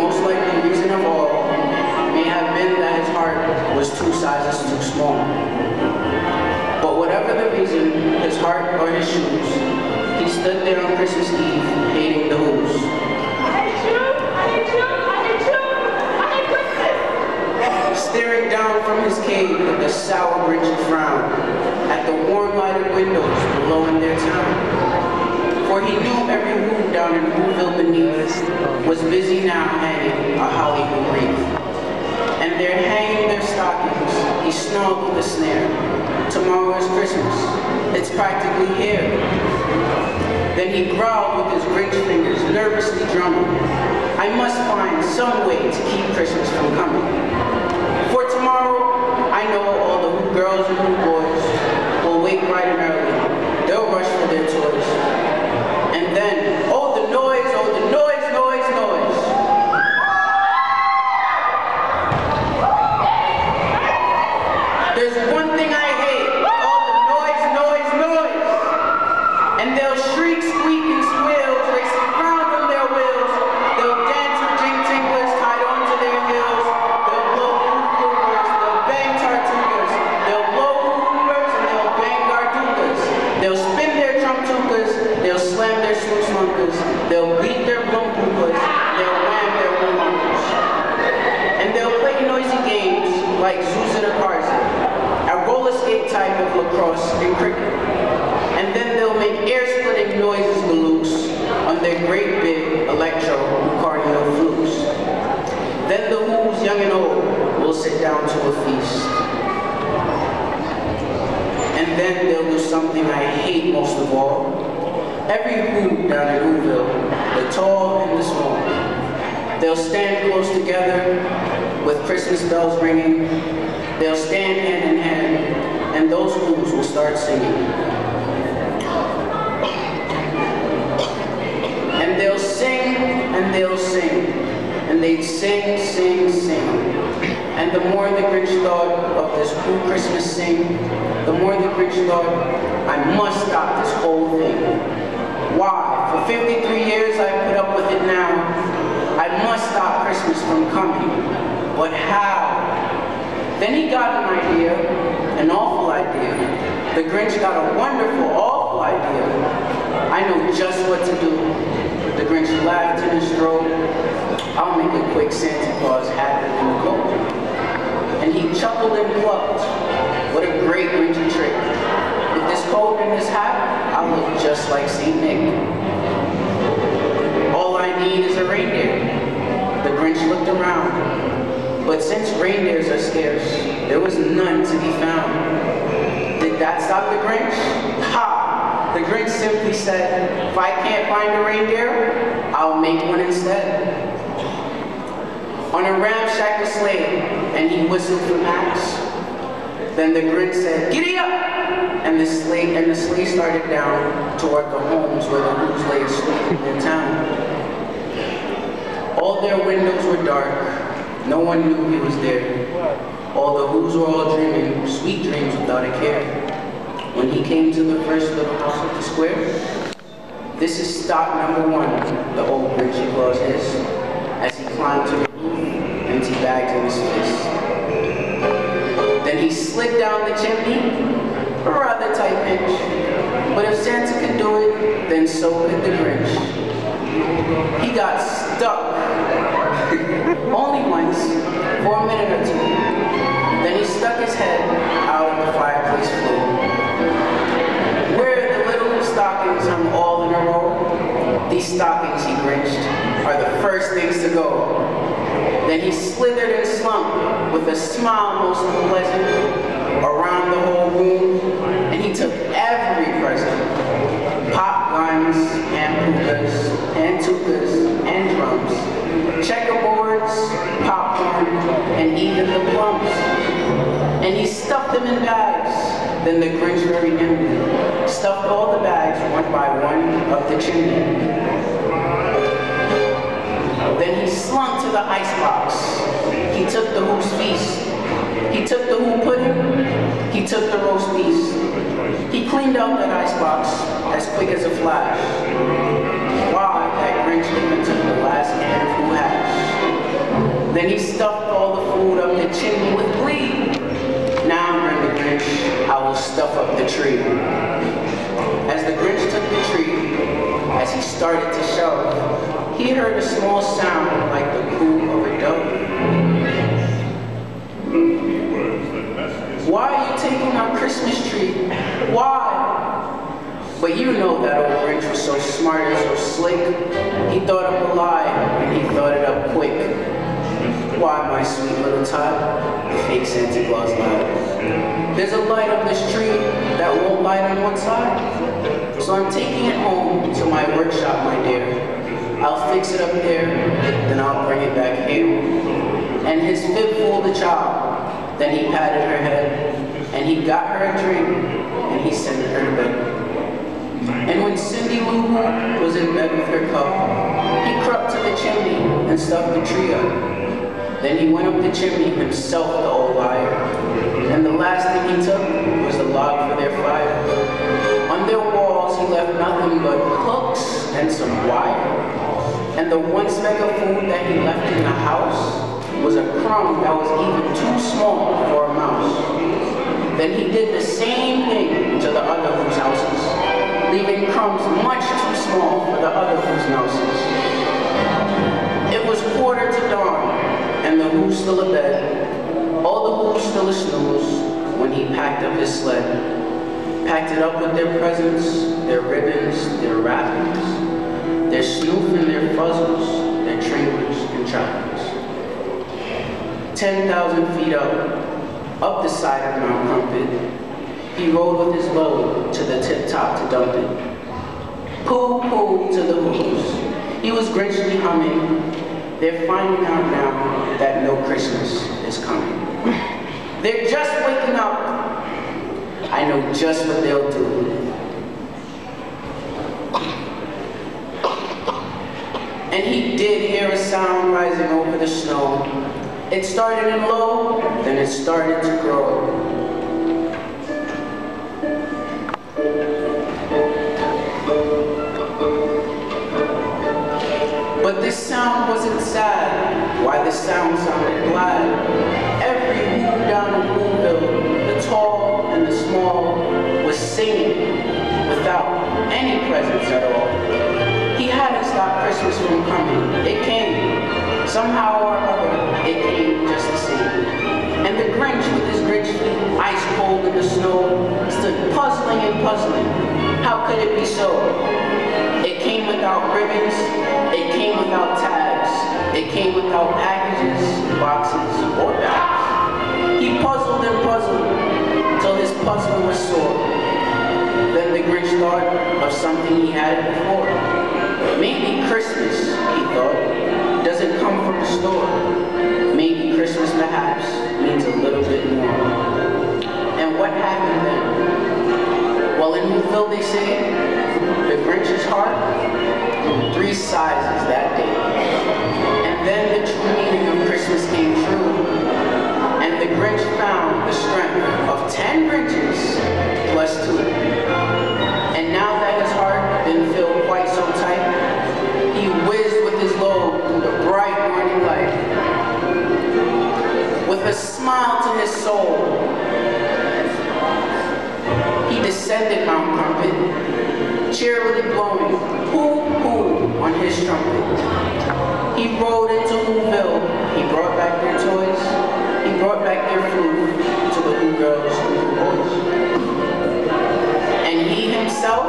most likely reason of all may have been that his heart was 2 sizes too small. But whatever the reason, his heart or his shoes, he stood there on Christmas Eve, hating the Who's. Staring down from his cave with a sour Grinch frown at the warm lighted windows below in their town. For he knew every Who down in Whoville beneath was busy now hanging a Hollywood wreath. And they're hanging their stockings, he snarled with a snare. Tomorrow is Christmas, it's practically here. Then he growled with his Grinch fingers, nervously drumming. I must find some way to keep Christmas from coming. For tomorrow, I know all the Who girls and Who boys will wake bright and early. They'll rush for their toys. And then, oh the noise, noise, noise. There's one thing I hate, all the noise. And they'll shriek, squeak, and squeal, racing round on their wheels. They'll dance with jing-tinglers tied onto their heels. They'll blow Who-floopers, they'll bang tartukas. They'll blow Who-hoopers and they'll bang gardukas. They'll spin their trumtukas, they'll slam their slunkas. They'll beat their blumpukas, they'll wham their wumpukas. And they'll play noisy games like Zooza the Karza, a roller skate type of lacrosse and cricket. And then they'll make air-splitting noises galoops on their great big electro-cardio flutes. Then the Who's young and old will sit down to a feast. And then they'll do something I hate most of all. Every Who down in Whoville, the tall and the small, they'll stand close together with Christmas bells ringing. They'll stand hand in hand, and those Who's will start singing. And they'll sing, and they'll sing, and they'd sing, sing, sing. And the more the Grinch thought of this Who Christmas sing, the more the Grinch thought, I must stop this whole thing. Why? For 53 years I've put up with it now. I must stop Christmas from coming. But how? Then he got an idea, an awful idea. The Grinch got a wonderful, awful idea. I know just what to do. The Grinch laughed in his throat. I'll make a quick Santa Claus happen in the coat. And he chuckled and clucked. What a great Grinchy trick. With this coat and this hat, I'll look just like St. Nick. All I need is a reindeer. The Grinch looked around. But since reindeers are scarce, there was none to be found. Did that stop the Grinch? Ha! The Grinch simply said, if I can't find a reindeer, I'll make one instead. On a ramshackle sleigh, and he whistled for Max. Then the Grinch said, giddy up! And the sleigh started down toward the homes where the Who's lay asleep in their town. All their windows were dark. No one knew he was there. All the Who's were all dreaming, sweet dreams without a care. When he came to the first little house at the square, this is stop number 1, the old Grinchy Claus hissed, as he climbed to the roof, empty bags in his fist. Then he slid down the chimney, a rather tight pinch. But if Santa could do it, then so could the Grinch. He got stuck. Only once, for a minute or two. Then he stuck his head out of the fireplace flue. Where the little stockings hung all in a row, these stockings, he grinched, are the first things to go. Then he slithered and slunk with a smile most unpleasant around the whole room, and he took every present. Pop guns, and hookahs, and tukas, and drums, checkerboards, popcorn, and even the plums. And he stuffed them in bags. Then the Grinch very nimbly stuffed all the bags one by one up the chimney. Then he slunk to the icebox. He took the Who's feast. He took the Who pudding. He took the roast beef. He cleaned out that icebox as quick as a flash. Why, that Grinch even took the last can of Who hash. Then he stuffed all the food up the chimney with glee. Now, grinned the Grinch, I will stuff up the tree. As the Grinch took the tree, as he started to shove, he heard a small sound like the coo of a dove. Why are you taking our Christmas tree? Why? But you know that old Grinch was so smart and so slick. He thought up a lie, and he thought it up quick. Why, my sweet little tot, the fake Santa Claus lied. There's a light on this tree that won't light on one side. So I'm taking it home to my workshop, my dear. I'll fix it up there, then I'll bring it back here. And his fib fooled the child. Then he patted her head, and he got her a drink, and he sent her to bed. And when Cindy Lou Who was in bed with her cup, he crept to the chimney and stuffed the tree up. Then he went up the chimney himself, the old liar. And the last thing he took was a log for their fire. On their walls he left nothing but hooks and some wire. And the one speck of food that he left in the house was a crumb that was even too small for a mouse. Then he did the same thing to the other Who's houses, leaving crumbs much too small for the other Who's mouses. It was quarter to dawn, and the Who's still abed. All the Who's still a snooze when he packed up his sled. Packed it up with their presents, their ribbons, their wrappings, their snoof and their fuzzles, their trinkets and trappings. 10,000 feet up the side of Mount Crumpet, he rode with his load to the tip top to dump it. Pooh, pooh to the Who's. He was Grinchly humming. They're finding out now that no Christmas is coming. They're just waking up. I know just what they'll do. And he did hear a sound rising over the snow. It started in low, then it started to grow. But this sound wasn't sad. Why, the sound sounded glad. Every Who down in Whoville, the tall and the small, was singing without any presents at all. He hadn't stopped Christmas from coming. It came. Somehow or other, it came just the same. And the Grinch, with his Grinch feet ice cold in the snow, stood puzzling and puzzling. How could it be so? It came without ribbons, it came without tags, it came without packages, boxes, or bags. He puzzled and puzzled, till his puzzle was sore. Then the Grinch thought of something he had before. Maybe Christmas, he thought, doesn't come from the store. Maybe Christmas, perhaps, means a little bit more. And what happened then? Well, in Whoville, they say, the Grinch's heart grew 3 sizes that day. And then the true meaning of Christmas came true. And the Grinch found the strength of 10 Grinches plus 2. And now that his heart didn't feel quite so tight, he whizzed with his load through the bright morning light. With a smile to his soul, he descended Mount Crumpet, cheerily blowing hoo-hoo on his trumpet. He rode into Whoville, he brought back their toys, he brought back their food to the Who girls and Who boys. And he himself